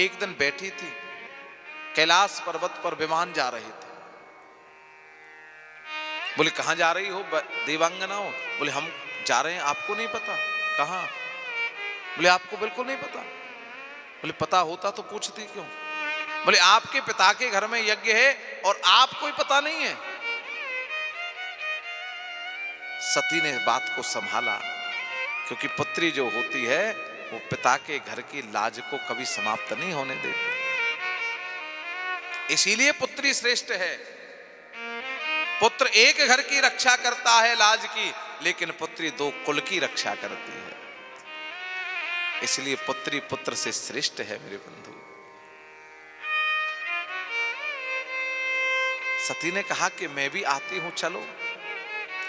एक दिन बैठी थी, कैलाश पर्वत पर विमान जा रहे थे। बोले कहां जा रही हो देवांगना हो? बोले हम जा रहे हैं, आपको नहीं पता? कहां? बोले आपको बिल्कुल नहीं पता। बोले पता होता तो पूछती क्यों? बोले आपके पिता के घर में यज्ञ है और आपको ही पता नहीं है। सती ने बात को संभाला, क्योंकि पुत्री जो होती है वो पिता के घर की लाज को कभी समाप्त नहीं होने देती, इसीलिए पुत्री श्रेष्ठ है। पुत्र एक घर की रक्षा करता है लाज की, लेकिन पुत्री दो कुल की रक्षा करती है, इसलिए पुत्री पुत्र से श्रेष्ठ है मेरे बंधु। सती ने कहा कि मैं भी आती हूं, चलो।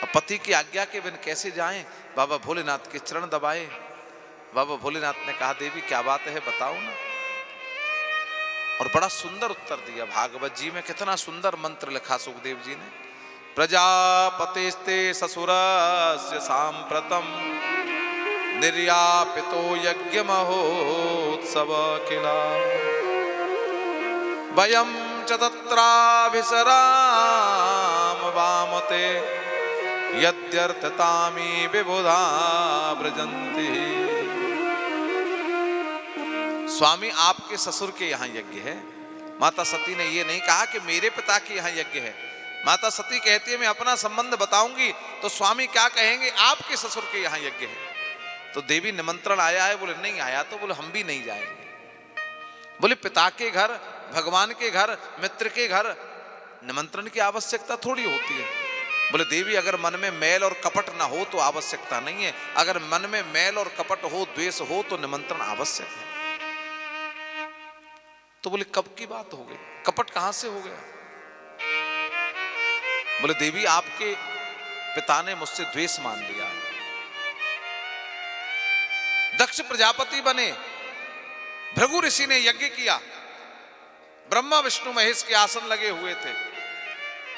अब पति की आज्ञा के बिन कैसे जाएं? बाबा भोलेनाथ के चरण दबाए। बाबा भोलेनाथ ने कहा देवी क्या बात है, बताओ ना। और बड़ा सुंदर उत्तर दिया। भागवत जी में कितना सुंदर मंत्र लिखा सुखदेव जी ने। प्रजापतिस्ते ससुरस्य सांप्रतम निर्यापितो यज्ञ महोत्सव किला वयं च तत्राभिसराम वामते यद्यर्थतामी विबुधा व्रजन्ति। स्वामी आपके ससुर के यहाँ यज्ञ है। माता सती ने ये नहीं कहा कि मेरे पिता के यहाँ यज्ञ है। माता सती कहती है मैं अपना संबंध बताऊंगी तो स्वामी क्या कहेंगे, आपके ससुर के यहाँ यज्ञ है। तो देवी निमंत्रण आया है? बोले नहीं आया। तो बोले हम भी नहीं जाएंगे। बोले पिता के घर, भगवान के घर, मित्र के घर निमंत्रण की आवश्यकता थोड़ी होती है। बोले देवी अगर मन में मैल और कपट ना हो तो आवश्यकता नहीं है, अगर मन में मैल और कपट हो, द्वेष हो तो निमंत्रण आवश्यक है। तो बोले कब की बात हो गई, कपट कहां से हो गया? बोले देवी आपके पिता ने मुझसे द्वेष मान लिया है। दक्ष प्रजापति बने, भृगु ऋषि ने यज्ञ किया, ब्रह्मा विष्णु महेश के आसन लगे हुए थे।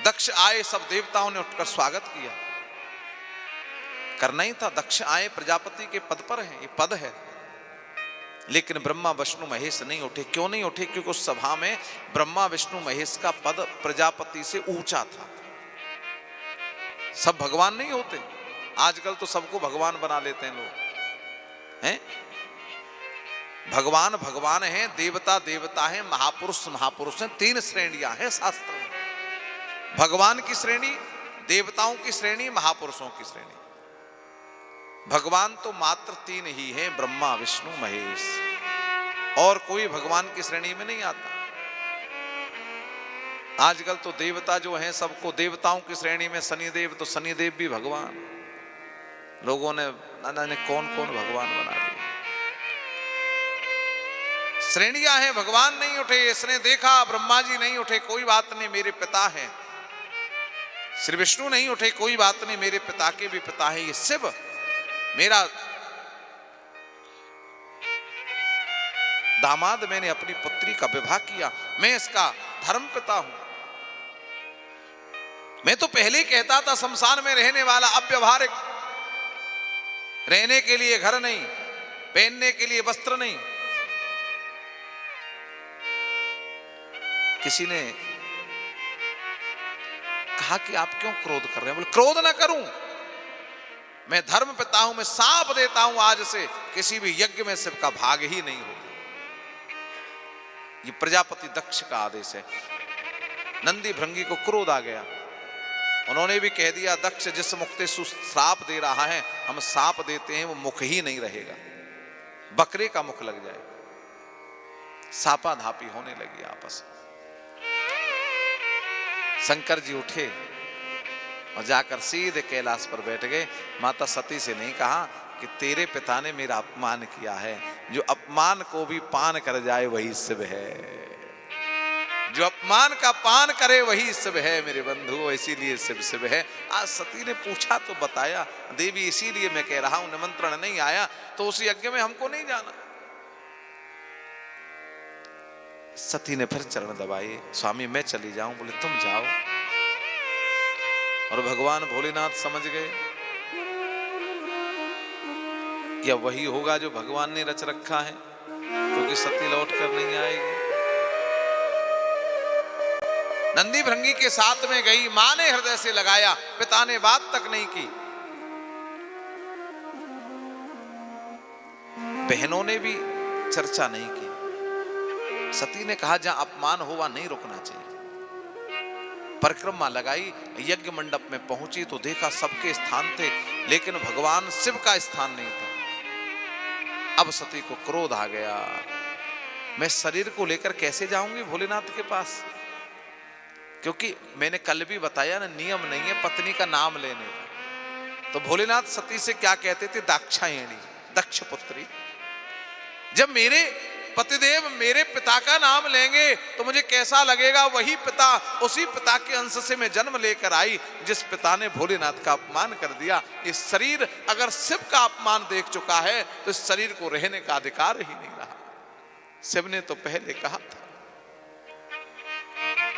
दक्ष आए, सब देवताओं ने उठकर स्वागत किया। करना ही था, दक्ष आए प्रजापति के पद पर हैं, ये पद है। लेकिन ब्रह्मा विष्णु महेश नहीं उठे। क्यों नहीं उठे? क्योंकि उस सभा में ब्रह्मा विष्णु महेश का पद प्रजापति से ऊंचा था। सब भगवान नहीं होते, आजकल तो सबको भगवान बना लेते हैं लोग, हैं? भगवान भगवान हैं, देवता देवता हैं, महापुरुष महापुरुष हैं। तीन श्रेणियां हैं शास्त्र में, भगवान की श्रेणी, देवताओं की श्रेणी, महापुरुषों की श्रेणी। भगवान तो मात्र तीन ही हैं, ब्रह्मा विष्णु महेश, और कोई भगवान की श्रेणी में नहीं आता। आजकल तो देवता जो हैं सबको देवताओं की श्रेणी में शनिदेव, तो शनिदेव भी भगवान। लोगों ने कौन कौन भगवान बना दिए। श्रेणियां हैं, भगवान नहीं उठे। इसने देखा ब्रह्मा जी नहीं उठे, कोई बात नहीं, मेरे पिता हैं। श्री विष्णु नहीं उठे, कोई बात नहीं, मेरे पिता के भी पिता हैं। ये शिव मेरा दामाद, मैंने अपनी पुत्री का विवाह किया, मैं इसका धर्म पिता हूं। मैं तो पहले कहता था शमशान में रहने वाला, अब व्यवहारिक, रहने के लिए घर नहीं, पहनने के लिए वस्त्र नहीं। किसी ने कहा कि आप क्यों क्रोध कर रहे हैं? बोले क्रोध ना करूं, मैं धर्म पिता हूं, मैं साफ देता हूं आज से किसी भी यज्ञ में शिव का भाग ही नहीं होगा। ये प्रजापति दक्ष का आदेश है। नंदी भृंगी को क्रोध आ गया, उन्होंने भी कह दिया दक्ष जिस मुख से श्राप दे रहा है, हम साप देते हैं, वो मुख ही नहीं रहेगा, बकरे का मुख लग जाए। सापा धापी होने लगी आपस में। शंकर जी उठे और जाकर सीधे कैलाश पर बैठ गए। माता सती से नहीं कहा कि तेरे पिता ने मेरा अपमान किया है, जो अपमान को भी पान कर जाए वही शिव है, जो अपमान का पान करे वही शिव है मेरे बंधु, इसीलिए शिव शिव है। आज सती ने पूछा तो बताया, देवी इसीलिए मैं कह रहा हूं निमंत्रण नहीं आया तो उस यज्ञ में हमको नहीं जाना। सती ने फिर चरण दबाए, स्वामी मैं चली जाऊं। बोले तुम जाओ। और भगवान भोलेनाथ समझ गए कि अब वही होगा जो भगवान ने रच रखा है, क्योंकि सती लौट कर नहीं आएगी। नंदी भृंगी के साथ में गई, मां ने हृदय से लगाया, पिता ने बात तक नहीं की। बहनों ने भी चर्चा नहीं की। सती ने कहा जहां अपमान हो वहां नहीं रुकना चाहिए। परिक्रमा लगाई, यज्ञ मंडप में पहुंची तो देखा सबके स्थान थे, लेकिन भगवान शिव का स्थान नहीं था। अब सती को क्रोध आ गया, मैं शरीर को लेकर कैसे जाऊंगी भोलेनाथ के पास, क्योंकि मैंने कल भी बताया ना, नियम नहीं है पत्नी का नाम लेने का। तो भोलेनाथ सती से क्या कहते थे, दाक्षायणी, दक्ष पुत्री। जब मेरे पतिदेव मेरे पिता का नाम लेंगे तो मुझे कैसा लगेगा, वही पिता, उसी पिता के अंश से मैं जन्म लेकर आई, जिस पिता ने भोलेनाथ का अपमान कर दिया। इस शरीर अगर शिव का अपमान देख चुका है तो इस शरीर को रहने का अधिकार ही नहीं रहा। शिव ने तो पहले कहा था।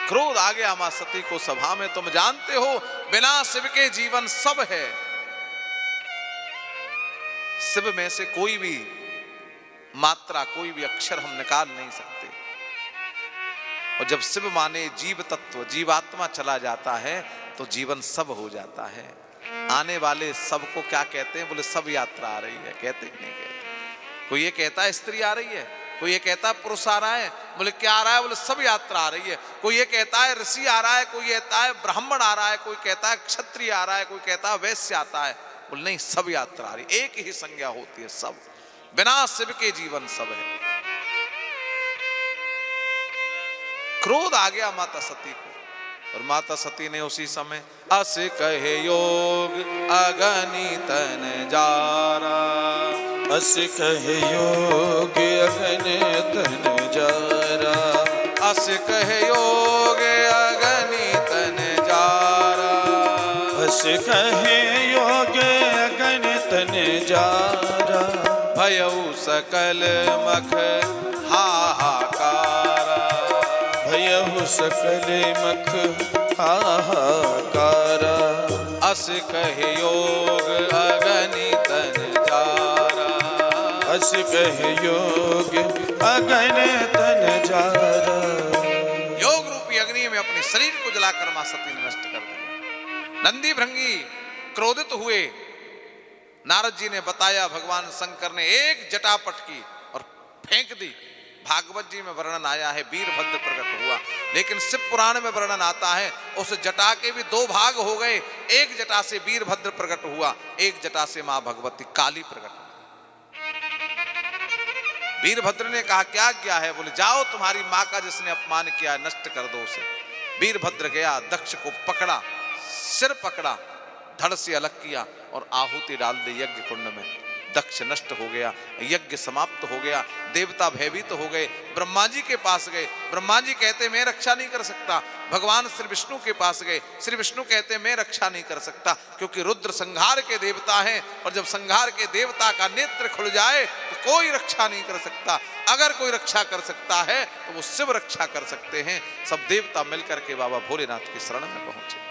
क्रोध आ गया मां सती को सभा में, तुम जानते हो बिना शिव के जीवन सब है। शिव में से कोई भी मात्रा, कोई भी अक्षर हम निकाल नहीं सकते। और जब शिव माने जीव तत्व, जीवात्मा चला जाता है तो जीवन सब हो जाता है। आने वाले सब को क्या कहते हैं, बोले सब यात्रा आ रही है, कहते कि नहीं कहते। कोई ये कहता है स्त्री आ रही है, कोई ये कहता है पुरुष आ रहा है, बोले क्या आ रहा है, बोले सब यात्रा आ रही है। कोई ये कहता है ऋषि आ रहा है, कोई कहता है ब्राह्मण आ रहा है, कोई कहता है क्षत्रिय आ रहा है, कोई कहता है वैश्य आता है। बोले नहीं, सब यात्रा आ रही है, एक ही संज्ञा होती है सब। बिना शिव के जीवन सब है। क्रोध आ गया माता सती को, और माता सती ने उसी समय अस कहे योग अगणित नजारा, अस कहे योग अगणित नजारा, अस कहे योग अगणित नजारा, अस कहे योग अगणित नजारा, भयउ सकल मख हाहाकारा, भयउ सकल मख हाहाकारा, अस कहे योग अगणित नजारा, अस कहे योग अगणित नजारा। योग रूपी अग्नि में अपने शरीर को जलाकर मां सती ने नष्ट कर दिया। नंदी भृंगी क्रोधित हुए। नारद जी ने बताया, भगवान शंकर ने एक जटा पटकी और फेंक दी। भागवत जी में वर्णन आया है वीरभद्र प्रकट हुआ, लेकिन शिव पुराण में वर्णन आता है उस जटा के भी दो भाग हो गए। एक जटा से वीरभद्र प्रकट हुआ, एक जटा से मां भगवती काली प्रकट हुई। वीरभद्र ने कहा क्या किया है, बोले जाओ तुम्हारी मां का जिसने अपमान किया नष्ट कर दो उसे। वीरभद्र गया, दक्ष को पकड़ा, सिर पकड़ा, धड़ से अलग किया और आहुति डाल दी यज्ञ कुंड में। दक्ष नष्ट हो गया, यज्ञ समाप्त हो गया। देवता भयभीत हो गए, ब्रह्मा जी के पास गए। ब्रह्मा जी कहते मैं रक्षा नहीं कर सकता। भगवान श्री विष्णु के पास गए, श्री विष्णु कहते मैं रक्षा नहीं कर सकता, क्योंकि रुद्र संहार के देवता हैं, और जब संहार के देवता का नेत्र खुल जाए तो कोई रक्षा नहीं कर सकता। अगर कोई रक्षा कर सकता है तो वो शिव रक्षा कर सकते हैं। सब देवता मिलकर के बाबा भोलेनाथ की शरण में पहुंचे।